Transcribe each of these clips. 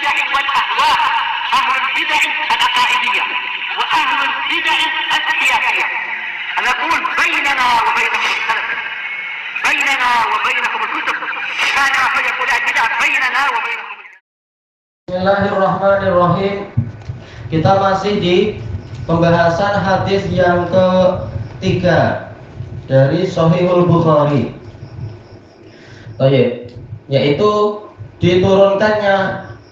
البدع والأهواء، أهل البدع العقائدية وأهل البدع السياسية. نقول بيننا وبينكم السلف، بيننا وبينكم الكتب، كان فيقول البدع بيننا وبينكم. Bismillahirrahmanirrahim. Kita masih di pembahasan hadis yang ketiga dari Shahihul Bukhari. Yaitu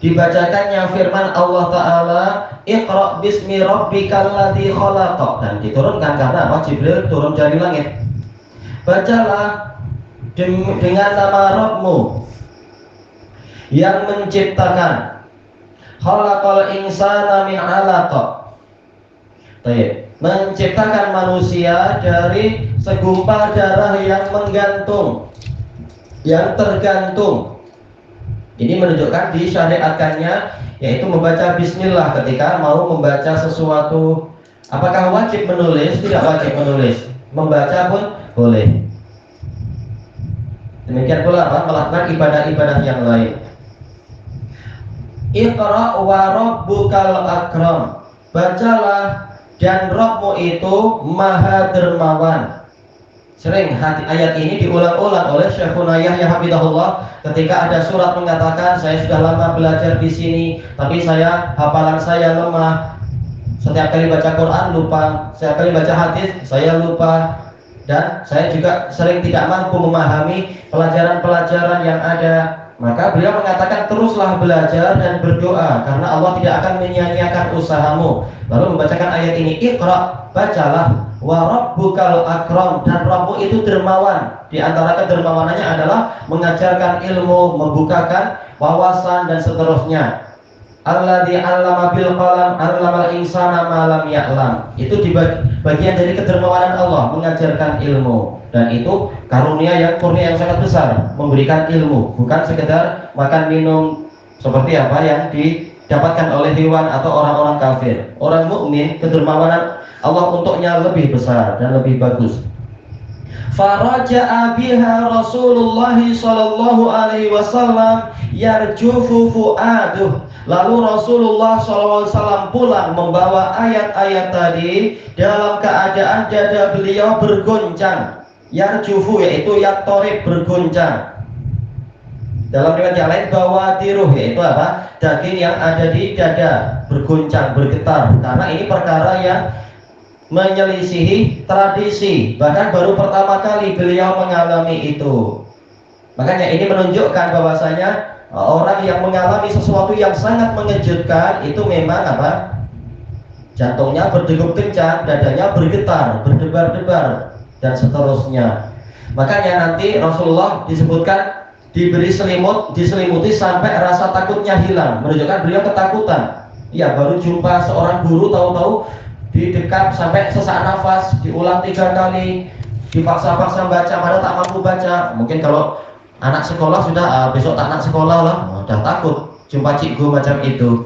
dibacakannya firman Allah Ta'ala, Iqra bismi rabbikal ladzi khalaq, dan diturunkan karena apa? Jibril turun dari langit. Bacalah dengan nama Rabbmu yang menciptakan. Khalaqal insana min 'alaq. Menciptakan manusia dari segumpal darah yang menggantung, yang tergantung. Ini menunjukkan disyariatkannya yaitu membaca bismillah ketika mau membaca sesuatu. Apakah wajib menulis? Tidak wajib menulis. Membaca pun boleh. Demikian pula melakukan ibadah-ibadah yang lain. Iqra wa rabbukal akram. Bacalah dan Rabbmu itu maha dermawan. Sering ayat ini diulang-ulang oleh Syekhuna Yahya Hafidahullah ketika ada surat mengatakan, saya sudah lama belajar di sini, tapi hafalan saya lemah. Setiap kali baca Quran lupa, setiap kali baca hadis saya lupa, dan saya juga sering tidak mampu memahami pelajaran-pelajaran yang ada. Maka beliau mengatakan, teruslah belajar dan berdoa karena Allah tidak akan menyia-nyiakan usahamu. Lalu membacakan ayat ini, Iqra, bacalah, wa rabbukal akram, dan Rabbmu itu dermawan. Di antara kedermawanannya adalah mengajarkan ilmu, membukakan wawasan dan seterusnya. Alladzi 'allama bil qalam 'allamal insana ma lam ya'lam. Itu bagian dari kedermawanan Allah, mengajarkan ilmu. Dan itu kurnia yang sangat besar, memberikan ilmu, bukan sekedar makan minum seperti apa yang didapatkan oleh hewan atau orang-orang kafir. Orang mukmin, kedermawanan Allah untuknya lebih besar dan lebih bagus. Faraja'a biha Rasulullah sallallahu alaihi wasallam yarjufu fuaduh. Lalu Rasulullah SAW pulang membawa ayat-ayat tadi dalam keadaan dada beliau bergoncang. Yarjufu yaitu yaktorib, bergoncang. Dalam riwayat yang lain bawadiruh yaitu apa? Daging yang ada di dada bergoncang, bergetar. Karena ini perkara yang menyelisihi tradisi. Bahkan baru pertama kali beliau mengalami itu. Makanya ini menunjukkan bahwasanya orang yang mengalami sesuatu yang sangat mengejutkan itu memang apa? Jantungnya berdegup kencang, dadanya bergetar, berdebar-debar, dan seterusnya. Makanya nanti Rasulullah disebutkan diberi diselimuti sampai rasa takutnya hilang, menunjukkan beliau ketakutan. Ya, baru jumpa seorang guru, tahu-tahu didekap sampai sesak nafas, diulang 3 kali, dipaksa-paksa baca, padahal tak mampu baca. Mungkin kalau anak sekolah sudah besok tak nak sekolah lah, udah takut jumpa cikgu macam itu.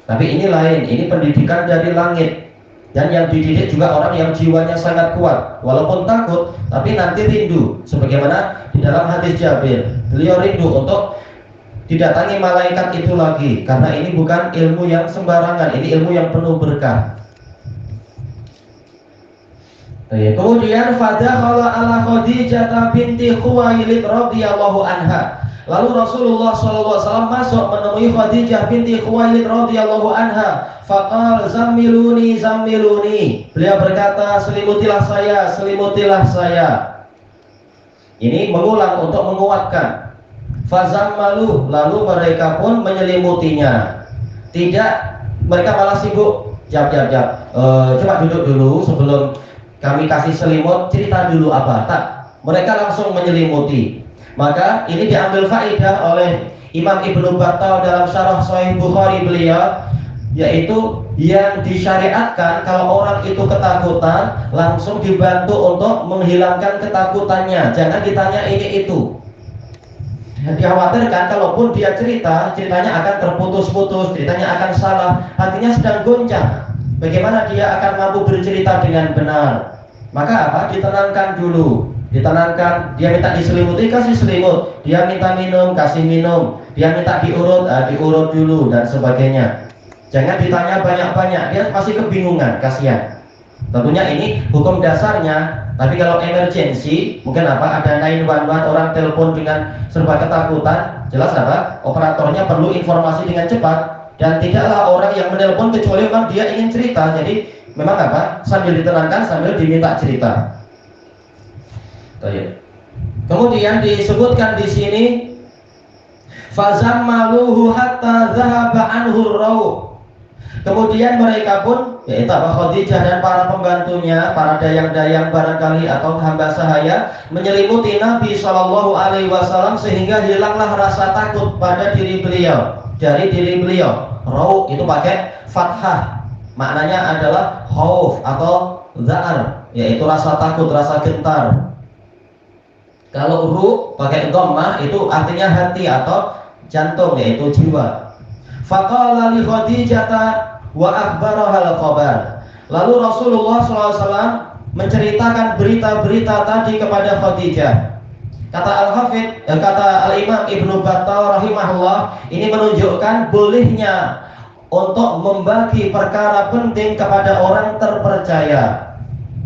Tapi ini lain, ini pendidikan dari langit. Dan yang dididik juga orang yang jiwanya sangat kuat. Walaupun takut, tapi nanti rindu. Sebagaimana di dalam hadis Jabir, beliau rindu untuk didatangi malaikat itu lagi. Karena ini bukan ilmu yang sembarangan, ini ilmu yang penuh berkah. Kemudian fadakhala ala Khadijah binti Khuwailid radhiyallahu anha. Lalu Rasulullah SAW masuk menemui Khadijah binti Khuwailid radhiyallahu anha. Faqal zammiluni zammiluni. Beliau berkata, selimutilah saya, selimutilah saya. Ini mengulang untuk menguatkan. Fazammalu, lalu mereka pun menyelimutinya. Tidak, mereka malah sibuk. Jap. Coba duduk dulu sebelum kami kasih selimut, cerita dulu apa. Tak, mereka langsung menyelimuti. Maka ini diambil faedah oleh Imam Ibnu Battal dalam syarah Sahih Bukhari beliau, yaitu yang disyariatkan kalau orang itu ketakutan langsung dibantu untuk menghilangkan ketakutannya. Jangan ditanya ini itu. Dikhawatirkan kalaupun dia ceritanya akan terputus-putus, ceritanya akan salah, hatinya sedang goncang. Bagaimana dia akan mampu bercerita dengan benar? Maka apa? Ditenangkan dulu. ditenangkan. Dia minta diselimuti, kasih selimut. Dia minta minum, kasih minum. Dia minta diurut, diurut dulu dan sebagainya. Jangan ditanya banyak-banyak, dia pasti kebingungan, kasihan. Tentunya ini hukum dasarnya. Tapi kalau emergency, mungkin apa, ada 911, orang telepon dengan serba ketakutan, jelas apa, operatornya perlu informasi dengan cepat. Dan tidaklah orang yang menelpon kecuali memang dia ingin cerita. Jadi memang apa, sambil ditenangkan, sambil diminta cerita. Kemudian disebutkan di sini, fazammaluhu hatta dhahaba anhu raw. Kemudian mereka pun, yaitu Khadijah dan para pembantunya, para dayang-dayang barangkali atau hamba sahaya, menyelimuti Nabi SAW sehingga hilanglah rasa takut pada diri beliau, dari diri beliau. Raw itu pakai fathah, maknanya adalah khauf atau za'ar, yaitu rasa takut, rasa gentar. Kalau ru pakai dhammah itu artinya hati atau jantung, yaitu jiwa. Faqala li Khadijah wa akhbaraha al-khabar. Lalu Rasulullah SAW menceritakan berita-berita tadi kepada Khadijah. Kata Al-Hafidh, kata Al-Imam Ibnu Battal rahimahullah, ini menunjukkan bolehnya untuk membagi perkara penting kepada orang terpercaya.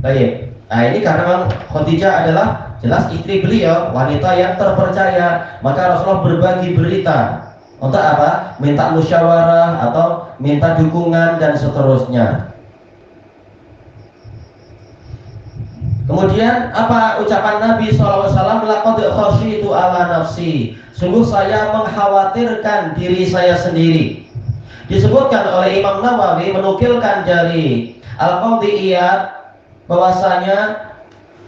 Baik. Nah, ini karena Khadijah adalah jelas istri beliau, wanita yang terpercaya, maka Rasulullah berbagi berita. Untuk apa? Minta musyawarah atau minta dukungan dan seterusnya. Kemudian apa ucapan Nabi SAW? Laqad khasyitu ala nafsi. Sungguh saya mengkhawatirkan diri saya sendiri. Disebutkan oleh Imam Nawawi, menukilkan dari Al-Qadhi Iyad bahwasanya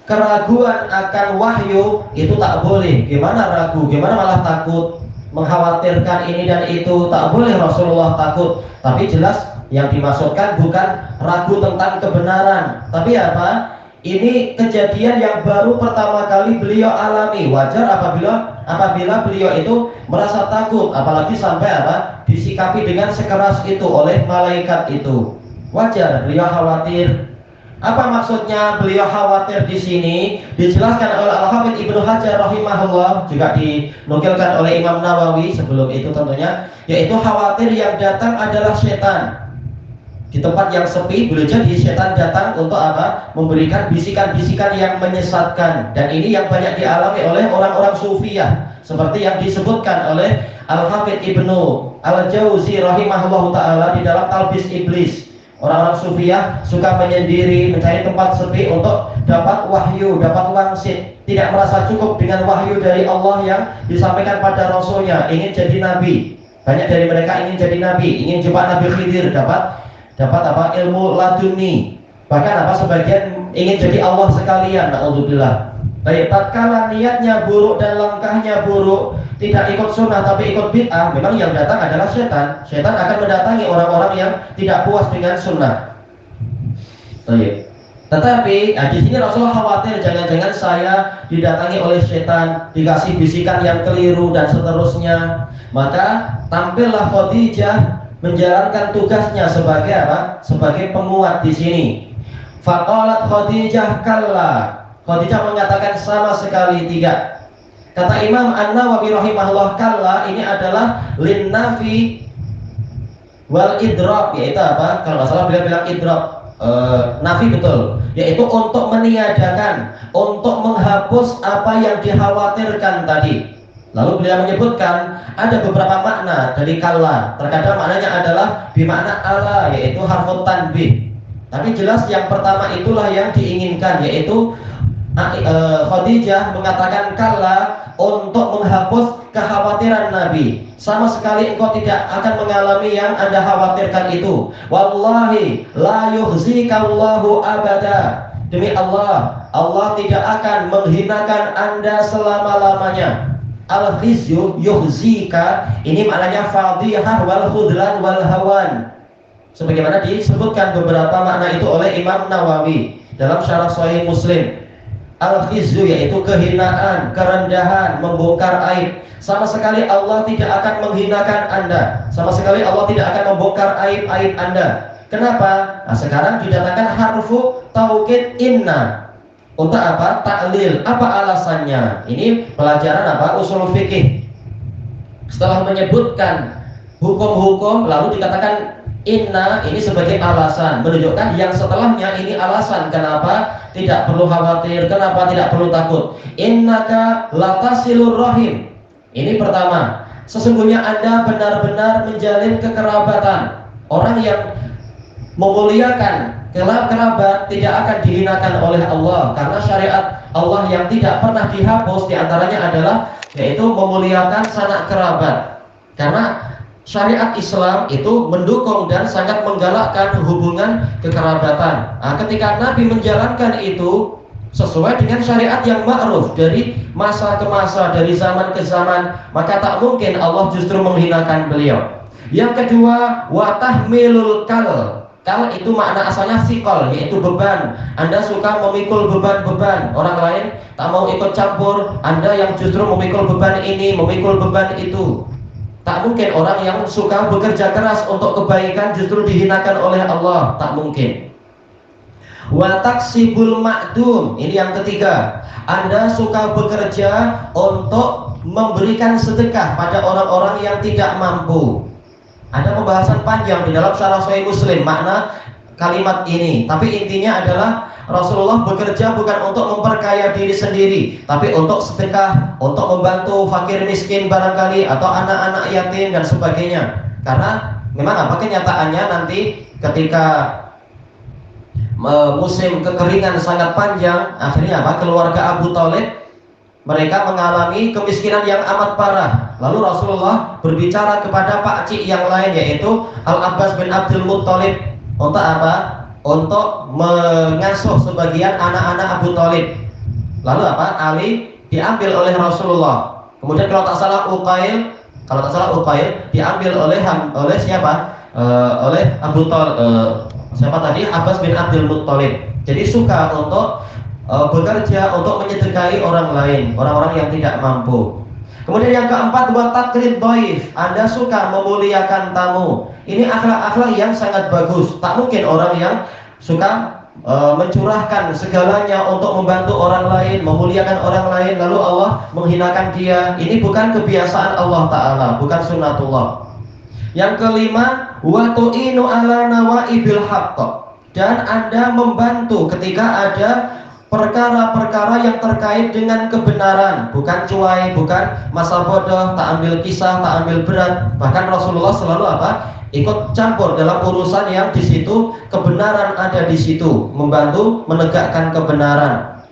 keraguan akan wahyu itu tak boleh. Gimana ragu? Gimana malah takut? Mengkhawatirkan ini dan itu, tak boleh Rasulullah takut. Tapi jelas yang dimaksudkan bukan ragu tentang kebenaran, tapi apa? Ini kejadian yang baru pertama kali beliau alami. Wajar apabila beliau itu merasa takut, apalagi sampai apa? Disikapi dengan sekeras itu oleh malaikat itu. Wajar beliau khawatir. Apa maksudnya beliau khawatir di sini? Dijelaskan oleh Al-Hafidh Ibnu Hajar rahimahullah, juga dinukilkan oleh Imam Nawawi sebelum itu tentunya, yaitu khawatir yang datang adalah setan. Di tempat yang sepi boleh jadi setan datang untuk apa? Memberikan bisikan-bisikan yang menyesatkan. Dan ini yang banyak dialami oleh orang-orang sufiyah, seperti yang disebutkan oleh Al-Hafidh Ibnu Al-Jauzi rahimahullah ta'ala di dalam Talbis Iblis. Orang-orang sufiyah suka menyendiri, mencari tempat sepi untuk dapat wahyu, dapat wangsit. Tidak merasa cukup dengan wahyu dari Allah yang disampaikan pada Rasulnya. Ingin jadi nabi. Banyak dari mereka ingin jadi nabi, ingin jumpa Nabi Khidir, dapat apa? Ilmu laduni. Bahkan apa? Sebagian ingin jadi Allah sekalian. Na'udzubillah. Baik, tatkala niatnya buruk dan langkahnya buruk, tidak ikut sunnah tapi ikut bid'ah, memang yang datang adalah setan. Setan akan mendatangi orang-orang yang tidak puas dengan sunnah. Baik. Tetapi di sini Rasulullah khawatir jangan-jangan saya didatangi oleh setan, dikasih bisikan yang keliru dan seterusnya. Maka tampillah Khadijah menjalankan tugasnya sebagai apa? Sebagai penguat di sini. Faqalat Khadijah kalla. Khadijah mengatakan sama sekali tidak. Kata Imam An-Nawawi rahimahullah, kalla ini adalah linnafi wal idrok, yaitu apa? Kalau nggak salah beliau bilang idrok, nafi betul, yaitu untuk meniadakan, untuk menghapus apa yang dikhawatirkan tadi. Lalu beliau menyebutkan ada beberapa makna dari kalla. Terkadang maknanya adalah bimakna ala, yaitu harfut tanbih. Tapi jelas yang pertama itulah yang diinginkan, yaitu Khadijah mengatakan kalla untuk menghapus kekhawatiran Nabi. Sama sekali engkau tidak akan mengalami yang Anda khawatirkan itu. Wallahi la yuhzikallahu abada. Demi Allah, Allah tidak akan menghinakan Anda selama-lamanya. Al-khizyu yuhzika, ini maknanya fadhihah wal khudlan wal hawan. Sebagaimana disebutkan beberapa makna itu oleh Imam Nawawi dalam Syarah Sahih Muslim. Al-khizyu yaitu kehinaan, kerendahan, membongkar aib. Sama sekali Allah tidak akan menghinakan Anda. Sama sekali Allah tidak akan membongkar aib-aib Anda. Kenapa? Nah, sekarang didatangkan harfu taukid inna. Untuk apa? Taklil. Apa alasannya? Ini pelajaran apa? Ushul fikih. Setelah menyebutkan hukum-hukum, lalu dikatakan inna, ini sebagai alasan, menunjukkan yang setelahnya ini alasan kenapa tidak perlu khawatir, kenapa tidak perlu takut. Innaka latasilur rahim. Ini pertama, sesungguhnya Anda benar-benar menjalin kekerabatan. Orang yang memuliakan kerabat tidak akan dihinakan oleh Allah, karena syariat Allah yang tidak pernah dihapus diantaranya adalah yaitu memuliakan sanak kerabat. Karena syariat Islam itu mendukung dan sangat menggalakkan hubungan kekerabatan. Nah, ketika Nabi menjalankan itu sesuai dengan syariat yang ma'ruf dari masa ke masa, dari zaman ke zaman, maka tak mungkin Allah justru menghinakan beliau. Yang kedua, wa tahmilul kal. Kal itu makna asalnya sikol, yaitu beban. Anda suka memikul beban-beban, orang lain tak mau ikut campur, Anda yang justru memikul beban ini, memikul beban itu. Tak mungkin orang yang suka bekerja keras untuk kebaikan justru dihinakan oleh Allah, tak mungkin. Wa taksibul ma'dum, ini yang ketiga. Anda suka bekerja untuk memberikan sedekah pada orang-orang yang tidak mampu. Ada pembahasan panjang di dalam Syarah Sahih Muslim makna kalimat ini, tapi intinya adalah Rasulullah bekerja bukan untuk memperkaya diri sendiri, tapi untuk sedekah, untuk membantu fakir miskin barangkali, atau anak-anak yatim dan sebagainya. Karena memang apa kenyataannya nanti ketika musim kekeringan sangat panjang, akhirnya apa? Keluarga Abu Thalib mereka mengalami kemiskinan yang amat parah. Lalu Rasulullah berbicara kepada pakcik yang lain, yaitu Al-Abbas bin Abdul Muttalib, untuk apa? Untuk mengasuh sebagian anak-anak Abu Thalib. Lalu apa? Ali diambil oleh Rasulullah. Kemudian kalau tak salah Uqail diambil oleh siapa? Oleh Abu Thalib. Siapa tadi? Abbas bin Abdul Muttalib. Jadi suka untuk bekerja untuk menyedekahi orang lain, orang-orang yang tidak mampu. Kemudian yang keempat, wa takrim dhaif. Anda suka memuliakan tamu. Ini akhlak-akhlak yang sangat bagus. Tak mungkin orang yang suka mencurahkan segalanya untuk membantu orang lain, memuliakan orang lain, lalu Allah menghinakan dia. Ini bukan kebiasaan Allah Ta'ala, bukan sunnatullah. Yang kelima, wa tu'inu ala nawaibil haqq. Dan Anda membantu ketika ada perkara-perkara yang terkait dengan kebenaran, bukan cuai, bukan masa bodoh, tak ambil kisah, tak ambil berat. Bahkan Rasulullah selalu apa? Ikut campur dalam urusan yang di situ kebenaran ada di situ, membantu menegakkan kebenaran.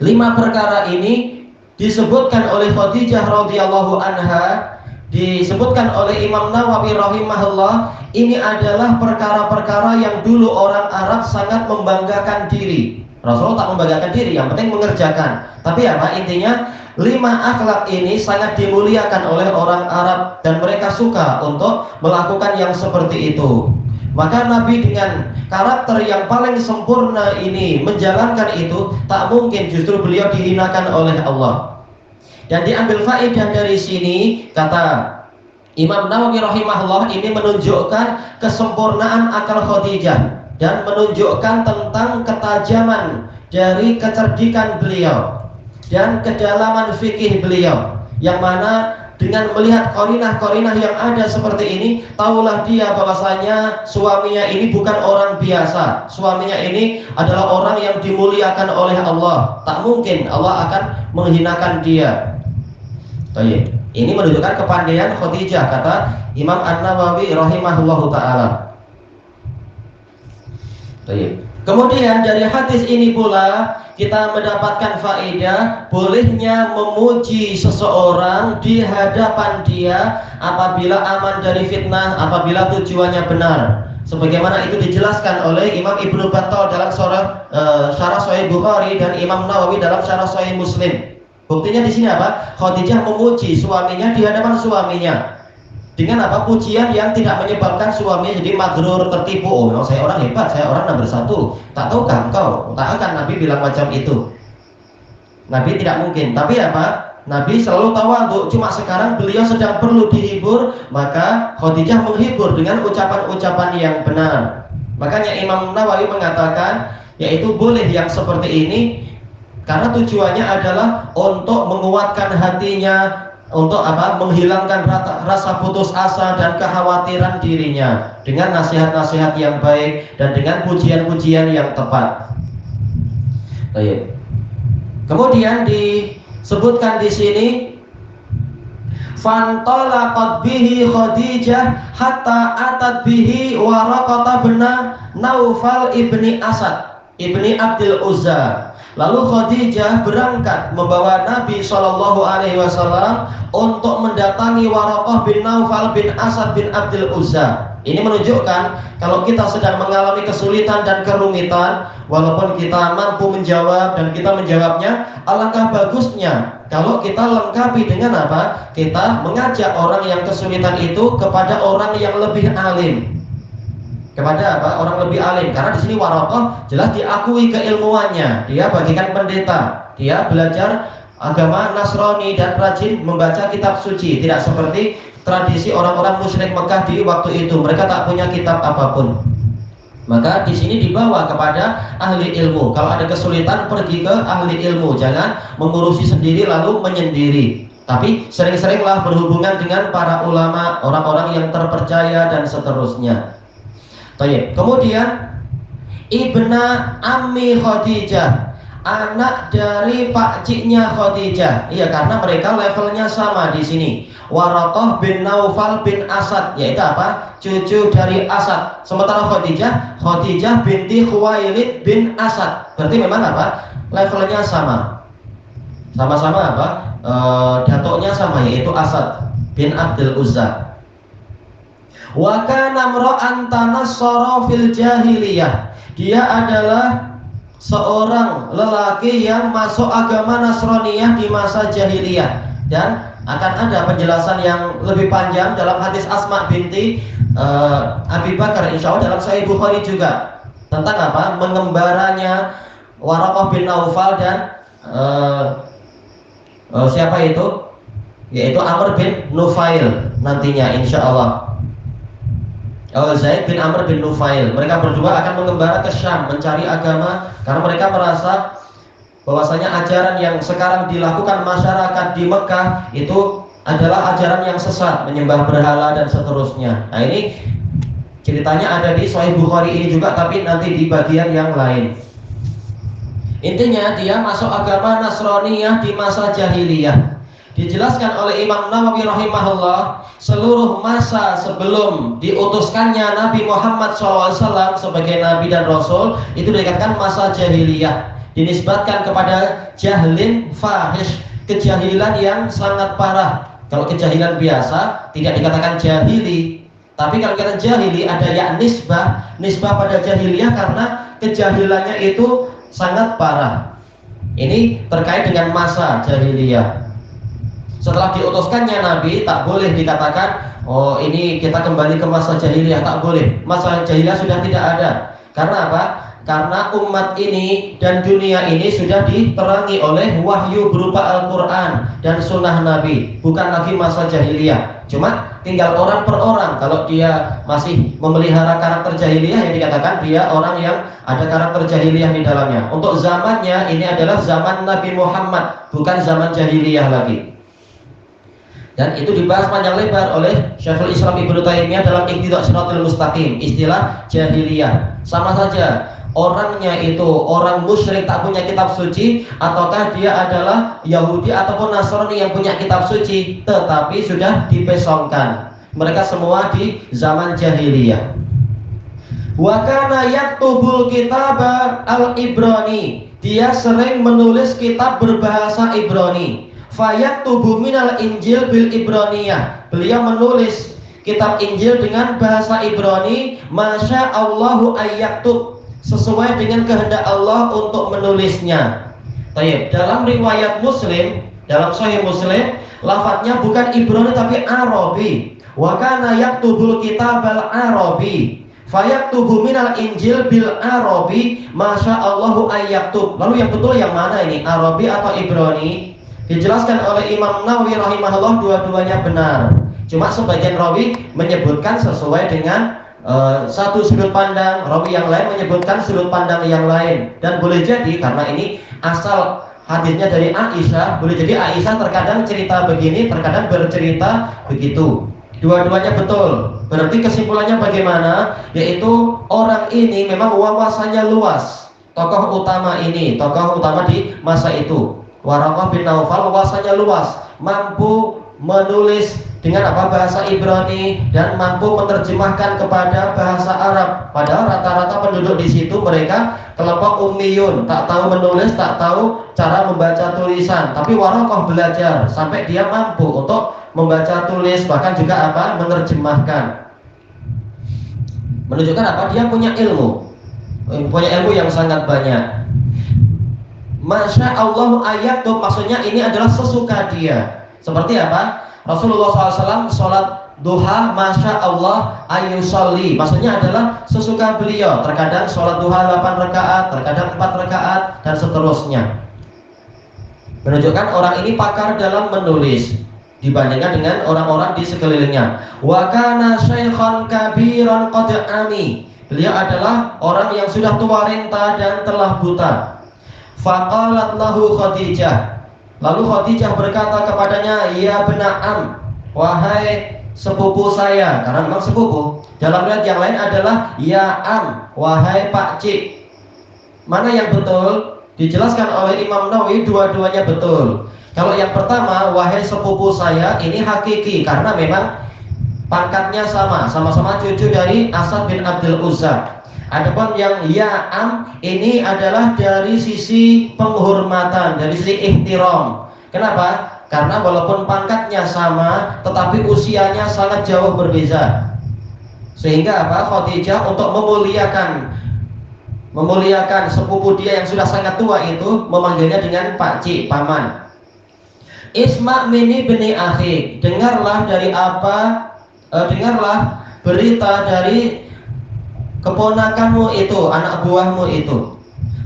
5 perkara ini disebutkan oleh Khadijah radhiyallahu anha, disebutkan oleh Imam Nawawi rahimahullah. Ini adalah perkara-perkara yang dulu orang Arab sangat membanggakan diri. Rasulullah tak membanggakan diri, yang penting mengerjakan. Tapi apa intinya? 5 akhlak ini sangat dimuliakan oleh orang Arab dan mereka suka untuk melakukan yang seperti itu. Maka Nabi dengan karakter yang paling sempurna ini menjalankan itu, tak mungkin justru beliau dihinakan oleh Allah. Dan diambil faedah dari sini, kata Imam Nawawi rahimahullah, ini menunjukkan kesempurnaan akal Khadijah dan menunjukkan tentang ketajaman dari kecerdikan beliau dan kedalaman fikih beliau, yang mana dengan melihat korinah-korinah yang ada seperti ini, tahulah dia bahwasanya suaminya ini bukan orang biasa. Suaminya ini adalah orang yang dimuliakan oleh Allah. Tak mungkin Allah akan menghinakan dia. Baik. Ini menunjukkan kepandaian Khadijah, kata Imam An-Nawawi rahimahullahu ta'ala. Baik. Kemudian dari hadis ini pula kita mendapatkan faedah bolehnya memuji seseorang di hadapan dia apabila aman dari fitnah, apabila tujuannya benar. Sebagaimana itu dijelaskan oleh Imam Ibnu Battal dalam Syarah Sahih Bukhari dan Imam Nawawi dalam Syarah Sahih Muslim. Buktinya di sini apa? Khadijah memuji suaminya di hadapan suaminya dengan apa? Pujian yang tidak menyebabkan suaminya jadi maghrur, tertipu. Oh, saya orang hebat, saya orang nomor 1. Tak tahukah engkau? Tak akan Nabi bilang macam itu. Nabi tidak mungkin. Tapi apa? Nabi selalu tawadhu. Cuma sekarang beliau sedang perlu dihibur, maka Khadijah menghibur dengan ucapan-ucapan yang benar. Makanya Imam Nawawi mengatakan, yaitu boleh yang seperti ini karena tujuannya adalah untuk menguatkan hatinya, untuk apa? Menghilangkan rasa putus asa dan kekhawatiran dirinya dengan nasihat-nasihat yang baik dan dengan pujian-pujian yang tepat. Baik. Kemudian disebutkan di sini fantalaqat bihi Khadijah hatta atat bihi Waraqah bin Naufal ibni Asad ibni Abdul Uzza. Lalu Khadijah berangkat membawa Nabi SAW untuk mendatangi Waraqah bin Naufal bin Asad bin Abdul Uzza. Ini menunjukkan kalau kita sedang mengalami kesulitan dan kerumitan, walaupun kita mampu menjawab dan kita menjawabnya, alangkah bagusnya kalau kita lengkapi dengan apa? Kita mengajak orang yang kesulitan itu kepada orang yang lebih alim. Kepada apa? Orang lebih alim. Karena di sini Waraqah jelas diakui keilmuannya. Dia bagikan pendeta. Dia belajar agama Nasrani dan rajin membaca kitab suci. Tidak seperti tradisi orang-orang musyrik Mekah di waktu itu. Mereka tak punya kitab apapun. Maka di sini dibawa kepada ahli ilmu. Kalau ada kesulitan pergi ke ahli ilmu. Jangan mengurusi sendiri lalu menyendiri. Tapi sering-seringlah berhubungan dengan para ulama, orang-orang yang terpercaya dan seterusnya. Baik. Kemudian Ibna Ammi Khadijah, anak dari pakciknya Khadijah. Iya, karena mereka levelnya sama di sini. Waraqah bin Naufal bin Asad, yaitu apa? Cucu dari Asad. Sementara Khadijah binti Khuwailid bin Asad. Berarti memang apa? Levelnya sama. Sama-sama apa? Datuknya sama, yaitu Asad bin Abdul Uzza. Wa kana imra'an tanassara fil jahiliyah. Dia adalah seorang lelaki yang masuk agama Nasraniyah di masa jahiliyah, dan akan ada penjelasan yang lebih panjang dalam hadis Asma binti Abi Bakar, insya Allah dalam Sahih Bukhari juga, tentang apa? Mengembaranya Waraqah bin Naufal dan siapa itu? Yaitu Amr bin Nufail nantinya insya Allah. Zaid bin Amr bin Nufail. Mereka berdua akan mengembara ke Syam mencari agama karena mereka merasa bahwasanya ajaran yang sekarang dilakukan masyarakat di Mekah itu adalah ajaran yang sesat, menyembah berhala dan seterusnya. Nah, ini ceritanya ada di Sahih Bukhari ini juga, tapi nanti di bagian yang lain. Intinya dia masuk agama Nasraniyah di masa jahiliyah. Dijelaskan oleh Imam Nawawi rahimahullah, seluruh masa sebelum diutuskannya Nabi Muhammad SAW sebagai Nabi dan Rasul itu dikatakan masa jahiliyah, dinisbatkan kepada jahlin fahish, kejahilan yang sangat parah. Kalau kejahilan biasa tidak dikatakan jahili, tapi kalau kita jahili ada ya nisbah pada jahiliyah karena kejahilannya itu sangat parah. Ini terkait dengan masa jahiliyah. Setelah diutuskannya Nabi, tak boleh dikatakan, oh ini kita kembali ke masa jahiliyah, tak boleh. Masa jahiliyah sudah tidak ada. Karena apa? Karena umat ini dan dunia ini sudah diterangi oleh wahyu berupa Al-Quran dan sunnah Nabi. Bukan lagi masa jahiliyah. Cuma tinggal orang per orang. Kalau dia masih memelihara karakter jahiliyah, yang dikatakan dia orang yang ada karakter jahiliyah di dalamnya. Untuk zamannya, ini adalah zaman Nabi Muhammad, bukan zaman jahiliyah lagi. Dan itu dibahas panjang lebar oleh Syekhul Islam Ibnu Taimiyah dalam Iqtidaa Shiratal Mustaqim. Istilah jahiliyah sama saja, orangnya itu orang musyrik tak punya kitab suci, ataukah dia adalah Yahudi ataupun Nasrani yang punya kitab suci tetapi sudah dipesongkan. Mereka semua di zaman jahiliyah. Wa kana yaktubul kitaba al-Ibrani. Dia sering menulis kitab berbahasa Ibrani. Fayaktubu minal Injil bil Ibraniyah. Beliau menulis kitab Injil dengan bahasa Ibrani, masya Allahu ayyaktub, sesuai dengan kehendak Allah untuk menulisnya. Baik, dalam riwayat Muslim, dalam Sahih Muslim, lafadznya bukan Ibrani tapi Arabi. Wa kana yaktubul kitabal Arabi. Fayaktubu minal Injil bil Arabi, masya Allahu ayyaktub. Lalu yang betul yang mana ini? Arabi atau Ibrani? Dijelaskan oleh Imam Nawawi rahimahullah, dua-duanya benar. Cuma sebagian rawi menyebutkan sesuai dengan satu sudut pandang, rawi yang lain menyebutkan sudut pandang yang lain, dan boleh jadi karena ini asal hadisnya dari Aisyah, boleh jadi Aisyah terkadang cerita begini, terkadang bercerita begitu. Dua-duanya betul. Berarti kesimpulannya bagaimana? Yaitu orang ini memang wawasannya luas. Tokoh utama ini, tokoh utama di masa itu, Waraqah bin Naufal, wawasannya luas, mampu menulis dengan bahasa Ibrani dan mampu menerjemahkan kepada bahasa Arab. Padahal rata-rata penduduk di situ mereka kelompok ummiyun, tak tahu menulis, tak tahu cara membaca tulisan. Tapi Waraqah belajar sampai dia mampu untuk membaca tulis, bahkan juga menerjemahkan. Menunjukkan dia punya ilmu yang sangat banyak. Masya Allah ayat tuh maksudnya ini adalah sesuka dia. Seperti apa? Rasulullah SAW sholat duha, Masya Allah ayyusolli, maksudnya adalah sesuka beliau. Terkadang sholat duha 8 rakaat, terkadang 4 rakaat, dan seterusnya. Menunjukkan orang ini pakar dalam menulis dibandingkan dengan orang-orang di sekelilingnya. Wa kana syaikhan kabiran qad ami, beliau adalah orang yang sudah tua renta dan telah buta. Faqalat lahu Khadijah, lalu Khadijah berkata kepadanya, ya bena'am, wahai sepupu saya, karena memang sepupu. Dalam riwayat yang lain adalah ya am, wahai pakcik. Mana yang betul? Dijelaskan oleh Imam Nawawi dua-duanya betul. Kalau yang pertama, wahai sepupu saya, ini hakiki karena memang pangkatnya sama-sama cucu dari Asad bin Abdul Uzza. Adapun yang ya am ini adalah dari sisi penghormatan, dari sisi ihtiram. Kenapa? Karena walaupun pangkatnya sama, tetapi usianya sangat jauh berbeza. Sehingga Khadijah untuk memuliakan sepupu dia yang sudah sangat tua itu memanggilnya dengan pakcik, paman. Isma' mini bini akhi, dengarlah berita dari keponakanmu itu, anak buahmu itu.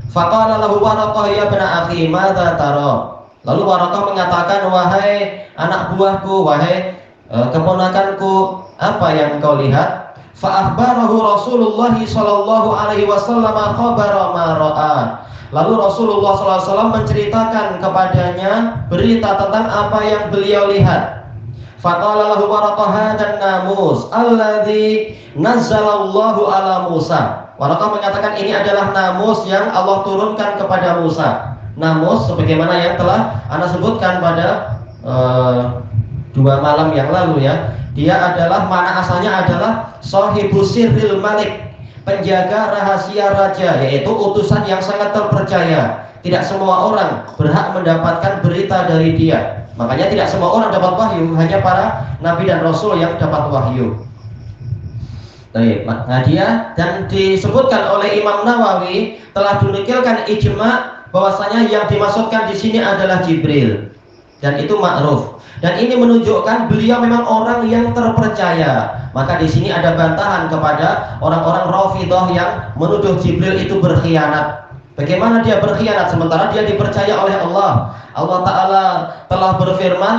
Faqala lahu Waraqah ya bina akhi, madza tara? Lalu Waraqah mengatakan, wahai anak buahku, wahai keponakanku, apa yang kau lihat? Fa akhbarahu Rasulullah sallallahu alaihi wasallam khabara ma ra'a. Lalu Rasulullah sallallahu alaihi wasallam menceritakan kepadanya berita tentang apa yang beliau lihat. Faqala lahu Waraqah hadan namus alladzi nazzalallahu ala Musa. Waraqah mengatakan ini adalah namus yang Allah turunkan kepada Musa. Namus sebagaimana yang telah Anda sebutkan pada 2 malam yang lalu ya. Dia adalah mana asalnya adalah sahibu sirril malik, penjaga rahasia raja, yaitu utusan yang sangat terpercaya. Tidak semua orang berhak mendapatkan berita dari dia. Makanya tidak semua orang dapat wahyu, hanya para nabi dan rasul yang dapat wahyu. Nah dia, dan disebutkan oleh Imam Nawawi telah dinukilkan ijma' bahwasanya yang dimaksudkan di sini adalah Jibril, dan itu ma'ruf. Dan ini menunjukkan beliau memang orang yang terpercaya. Maka di sini ada bantahan kepada orang-orang Rafidhah yang menuduh Jibril itu berkhianat. Bagaimana dia berkhianat sementara dia dipercaya oleh Allah? Allah Ta'ala telah berfirman,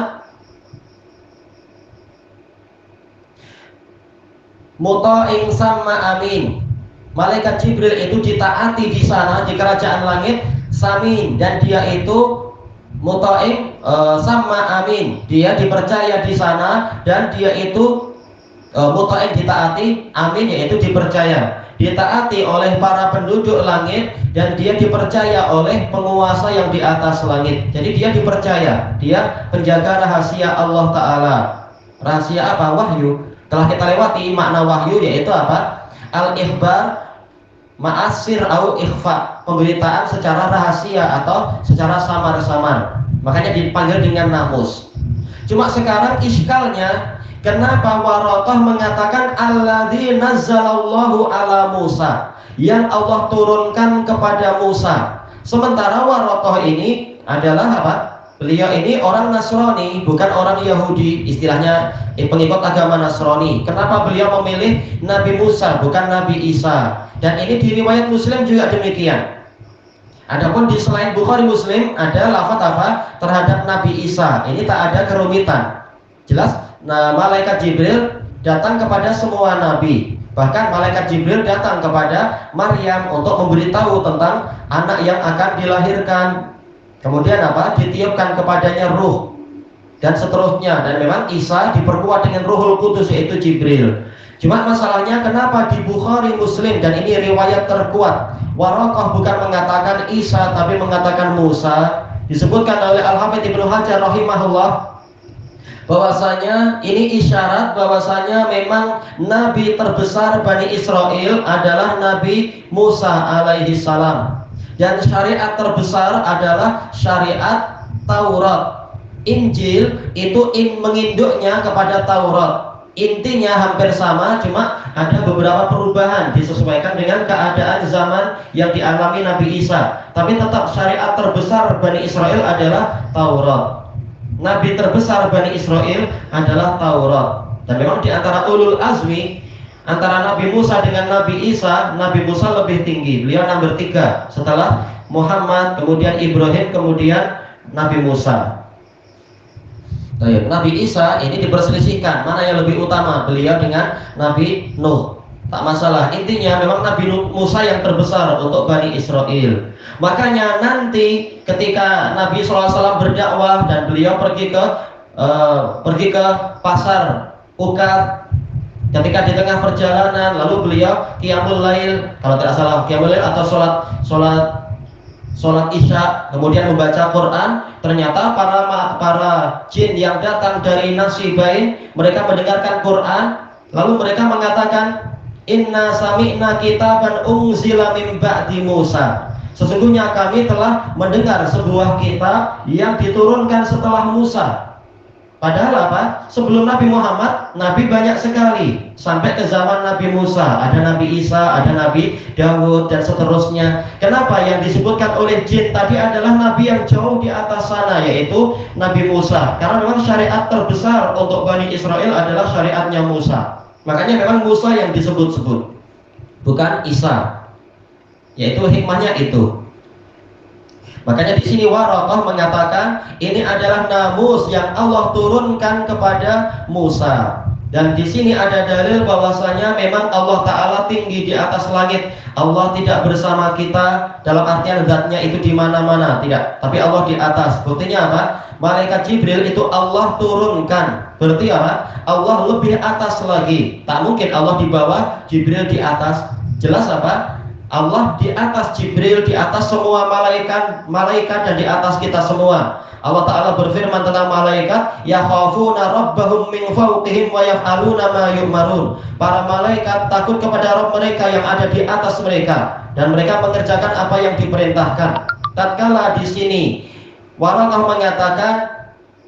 muta'in sama amin. Malaikat Jibril itu ditaati di sana di kerajaan langit, samin, dan dia itu muta'in sama amin. Dia dipercaya di sana dan dia itu muta'in ditaati, amin yaitu dipercaya. Ditaati oleh para penduduk langit dan dia dipercaya oleh penguasa yang di atas langit. Jadi dia dipercaya, dia penjaga rahasia Allah Ta'ala. Rahasia apa? Wahyu. Telah kita lewati makna wahyu yaitu apa? Al-ikhbar ma'asir au ikhfa, pemberitaan secara rahasia atau secara samar-samar. Makanya dipanggil dengan namus. Cuma sekarang iskalnya, kenapa Waraqah mengatakan alladzi nazzalallahu ala Musa, yang Allah turunkan kepada Musa. Sementara Waraqah ini adalah apa? Beliau ini orang Nasrani, bukan orang Yahudi, istilahnya pengikut agama Nasrani. Kenapa beliau memilih Nabi Musa bukan Nabi Isa? Dan ini di riwayat Muslim juga demikian. Adapun di selain Bukhari Muslim ada lafaz apa terhadap Nabi Isa. Ini tak ada kerumitan. Jelas, nah, malaikat Jibril datang kepada semua nabi. Bahkan malaikat Jibril datang kepada Maryam untuk memberitahu tentang anak yang akan dilahirkan. Kemudian ditiupkan kepadanya ruh dan seterusnya. Dan memang Isa diperkuat dengan Ruhul Kudus, yaitu Jibril. Cuma masalahnya kenapa di Bukhari, Muslim, dan ini riwayat terkuat, Waraqah bukan mengatakan Isa tapi mengatakan Musa. Disebutkan oleh Al-Hafidz Ibnu Hajar rahimahullah bahwasanya ini isyarat bahwasanya memang nabi terbesar Bani Israel adalah Nabi Musa alaihi salam, dan syariat terbesar adalah syariat Taurat. Injil itu menginduknya kepada Taurat. Intinya hampir sama, cuma ada beberapa perubahan disesuaikan dengan keadaan zaman yang dialami Nabi Isa. Tapi tetap syariat terbesar Bani Israel adalah Taurat. Nabi terbesar Bani Israel adalah Taurat. Dan memang di antara ulul azmi, antara Nabi Musa dengan Nabi Isa, Nabi Musa lebih tinggi. Beliau nomor 3 setelah Muhammad, kemudian Ibrahim, kemudian Nabi Musa. Nabi Isa ini diperselisihkan mana yang lebih utama, beliau dengan Nabi Nuh. Tak masalah, intinya memang Nabi Musa yang terbesar untuk Bani Israel. Makanya nanti ketika Nabi SAW berdakwah dan beliau pergi ke pasar Uqad, ketika di tengah perjalanan lalu beliau qiyamul lail, kalau tidak salah qiyamul lail atau sholat isya, kemudian membaca Quran. Ternyata para jin yang datang dari Nasibain, mereka mendengarkan Quran, lalu mereka mengatakan, inna sami'na kitaban unzila min ba'di Musa. Sesungguhnya kami telah mendengar sebuah kitab yang diturunkan setelah Musa. Padahal sebelum Nabi Muhammad, Nabi banyak sekali. Sampai ke zaman Nabi Musa, ada Nabi Isa, ada Nabi Dawud, dan seterusnya. Kenapa yang disebutkan oleh jin tadi adalah Nabi yang jauh di atas sana, yaitu Nabi Musa. Karena memang syariat terbesar untuk Bani Israel adalah syariatnya Musa. Makanya memang Musa yang disebut-sebut, bukan Isa. Yaitu hikmahnya itu. Makanya di sini Waraqah mengatakan ini adalah namus yang Allah turunkan kepada Musa. Dan di sini ada dalil bahwasanya memang Allah Ta'ala tinggi di atas langit. Allah tidak bersama kita dalam artian zatnya itu di mana-mana, tidak. Tapi Allah di atas. Buktinya apa? Malaikat Jibril itu Allah turunkan. Berarti apa? Allah lebih atas lagi. Tak mungkin Allah di bawah, Jibril di atas. Jelas apa? Allah di atas Jibril, di atas semua malaikat dan di atas kita semua. Allah Ta'ala berfirman tentang malaikat, yakhafuna rabbahum min fawqihim wa yaf'aluna ma yu'marun. Para malaikat takut kepada Rabb mereka yang ada di atas mereka, dan mereka mengerjakan apa yang diperintahkan. Tatkala di sini Waraqah mengatakan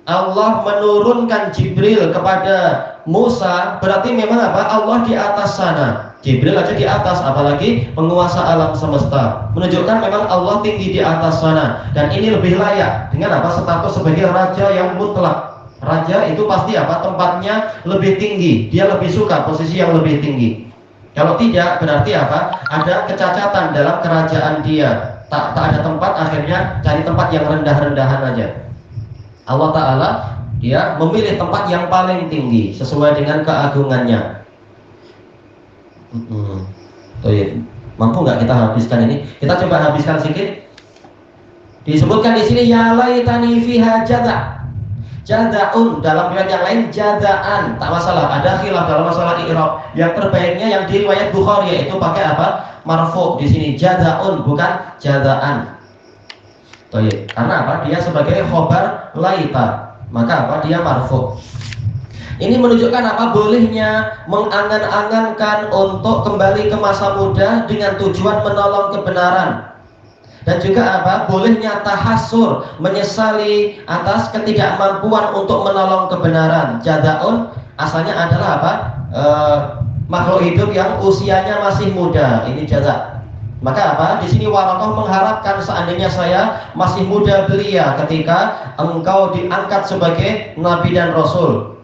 Allah menurunkan Jibril kepada Musa, berarti memang apa? Allah di atas sana. Jibril aja di atas, apalagi penguasa alam semesta. Menunjukkan memang Allah tinggi di atas sana. Dan ini lebih layak dengan apa? Status sebagai raja yang mutlak. Raja itu pasti apa? Tempatnya lebih tinggi. Dia lebih suka posisi yang lebih tinggi. Kalau tidak, berarti apa? Ada kecacatan dalam kerajaan dia. Tak ada tempat, akhirnya cari tempat yang rendah-rendahan aja. Allah Ta'ala dia memilih tempat yang paling tinggi sesuai dengan keagungannya. Mampu nggak kita habiskan ini? Kita coba habiskan sedikit. Disebutkan di sini ya laitani fiha jaza'un, dalam riwayat yang lain jaza'an. Tak masalah, ada khilaf dalam masalah i'rab. Yang terbaiknya yang di riwayat Bukhari yaitu pakai apa? Marfu di sini jaza'un, bukan jaza'an. Karena apa? Dia sebagai khobar laita, maka apa? Dia marfu. Ini menunjukkan apa? Bolehnya mengangan-angankan untuk kembali ke masa muda dengan tujuan menolong kebenaran. Dan juga apa? Bolehnya tahassur, menyesali atas ketidakmampuan untuk menolong kebenaran. Jadaun asalnya adalah apa? Makhluk hidup yang usianya masih muda. Ini jada. Maka apa? Di sini Waraqah mengharapkan seandainya saya masih muda belia ketika engkau diangkat sebagai nabi dan rasul.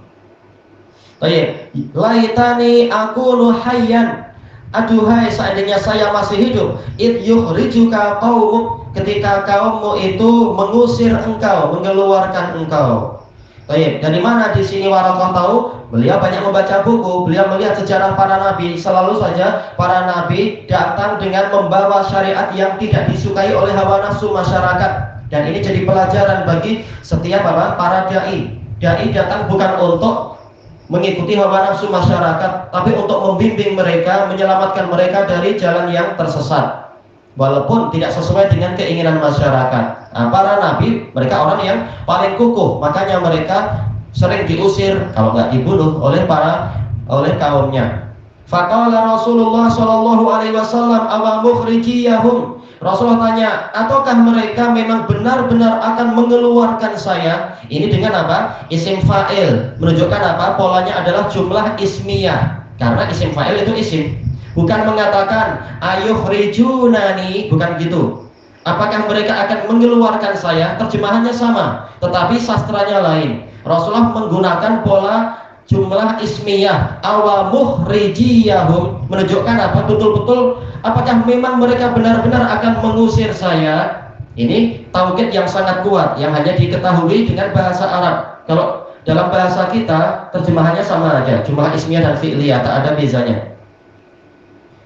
Laitani akunu hayyan, aduhai seandainya saya masih hidup, id yukhrijuka qaumuk, ketika kaummu itu mengusir engkau, mengeluarkan engkau. Baik, dari mana di sini Waraqah tahu? Beliau banyak membaca buku, beliau melihat sejarah para nabi. Selalu saja para nabi datang dengan membawa syariat yang tidak disukai oleh hawa nafsu masyarakat. Dan ini jadi pelajaran bagi setiap para dai. Dai datang bukan untuk mengikuti hawa nafsu masyarakat, tapi untuk membimbing mereka, menyelamatkan mereka dari jalan yang tersesat, walaupun tidak sesuai dengan keinginan masyarakat. Nah, para nabi, mereka orang yang paling kukuh, makanya mereka sering diusir, kalau nggak dibunuh oleh kaumnya. Faqala Rasulullah Shallallahu Alaihi Wasallam awa mukhrijiyahum. Rasulullah tanya, ataukah mereka memang benar-benar akan mengeluarkan saya? Ini dengan apa? Isim fa'il, menunjukkan apa? Polanya adalah jumlah ismiyah, karena isim fa'il itu isim. Bukan mengatakan ayukhrijunani, bukan gitu. Apakah mereka akan mengeluarkan saya? Terjemahannya sama, tetapi sastranya lain. Rasulullah menggunakan pola jumlah ismiyah, awa mukhrijiyahum, menunjukkan apa? Betul-betul apakah memang mereka benar-benar akan mengusir saya? Ini taukid yang sangat kuat, yang hanya diketahui dengan bahasa Arab. Kalau dalam bahasa kita terjemahannya sama aja, jumlah ismiyah dan fi'liyah, tak ada bezanya.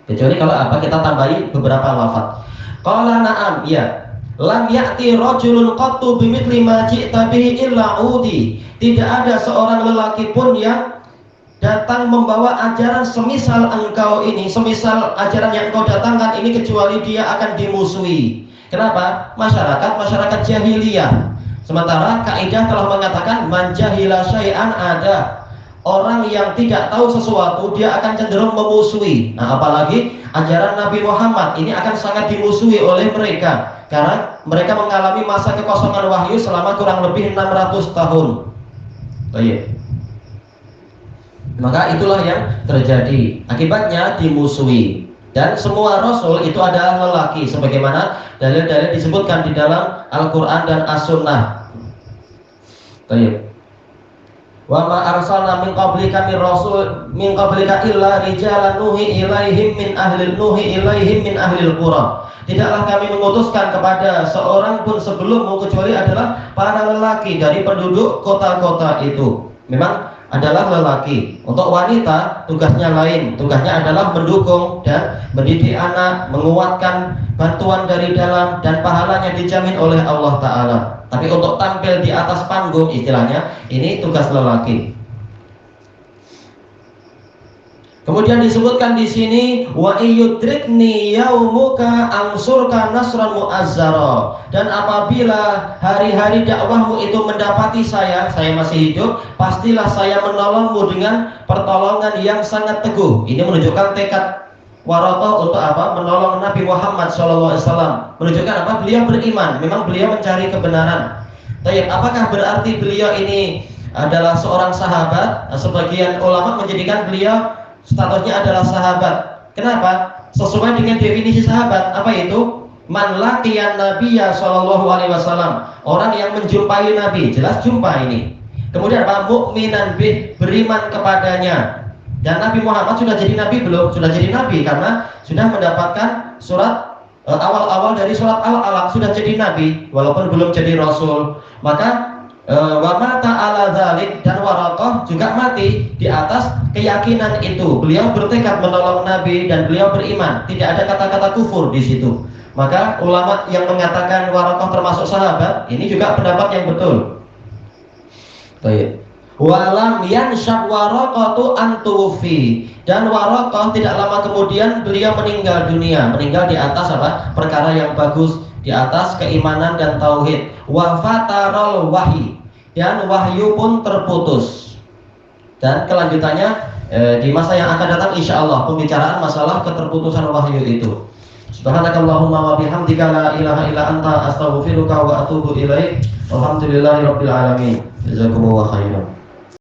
Kecuali kalau apa, kita tambahi beberapa lafaz. Qala na'am, ya. Lam ya'ti rajulun qattu bimithli ma ji'ta bihi illa udi. Tidak ada seorang lelaki pun yang datang membawa ajaran semisal engkau ini, semisal ajaran yang engkau datangkan ini, kecuali dia akan dimusuhi. Kenapa? Masyarakat jahiliyah. Sementara kaidah telah mengatakan man jahila syai'an ada. Orang yang tidak tahu sesuatu dia akan cenderung memusuhi. Nah, apalagi ajaran Nabi Muhammad ini akan sangat dimusuhi oleh mereka, karena mereka mengalami masa kekosongan wahyu selama kurang lebih 600 tahun. Baik. Maka itulah yang terjadi. Akibatnya dimusuhi. Dan semua rasul itu adalah lelaki, sebagaimana dalil-dalil disebutkan di dalam Al-Quran dan As-Sunnah. Baik. Wa ma arsalna min qablika min rasul min qablika illa rijalan nuhi ilaihim min ahlil qura. Tidaklah kami mengutuskan kepada seorang pun sebelummu kecuali adalah para lelaki dari penduduk kota-kota itu. Memang adalah lelaki. Untuk wanita tugasnya lain, tugasnya adalah mendukung dan mendidik anak, menguatkan, bantuan dari dalam, dan pahalanya dijamin oleh Allah Ta'ala. Tapi untuk tampil di atas panggung, istilahnya ini tugas lelaki. Kemudian disebutkan di sini wa iyudrikni yaumuka ansurka nasran muazzara, dan apabila hari-hari dakwahmu itu mendapati saya masih hidup, pastilah saya menolongmu dengan pertolongan yang sangat teguh. Ini menunjukkan tekad Waraqah untuk apa? Menolong Nabi Muhammad SAW. Menunjukkan apa? Beliau beriman, memang beliau mencari kebenaran. Tapi apakah berarti beliau ini adalah seorang sahabat? Nah, sebagian ulama menjadikan beliau statusnya adalah sahabat. Kenapa? Sesuai dengan definisi sahabat. Apa itu? Man laqiyan nabiyya sallallahu alaihi wasallam. Orang yang menjumpai Nabi, jelas jumpa ini. Kemudian apa? Mukminan bih, beriman kepadanya. Dan Nabi Muhammad sudah jadi nabi belum? Sudah jadi nabi karena sudah mendapatkan surat awal-awal dari surat Al-Alaq, sudah jadi nabi walaupun belum jadi rasul. Maka wa mata ala dzalik, dan Waraqah juga mati di atas keyakinan itu. Beliau bertekad menolong Nabi dan beliau beriman, tidak ada kata-kata kufur di situ. Maka ulama yang mengatakan Waraqah termasuk sahabat, ini juga pendapat yang betul. Baik. Walam yanshaq Waraqatu antufi, dan Waraqah tidak lama kemudian beliau meninggal dunia, meninggal di atas apa? Perkara yang bagus, di atas keimanan dan tauhid. Wa fatarul wahyi, dan wahyu pun terputus. Dan kelanjutannya di masa yang akan datang insyaallah pembicaraan masalah keterputusan wahyu itu. Subhanakallahumma wa bihamdika la ilaha illa anta astaghfiruka wa atubu ilaik. Walhamdulillahirabbil alamin. Jazakumullahu khairan.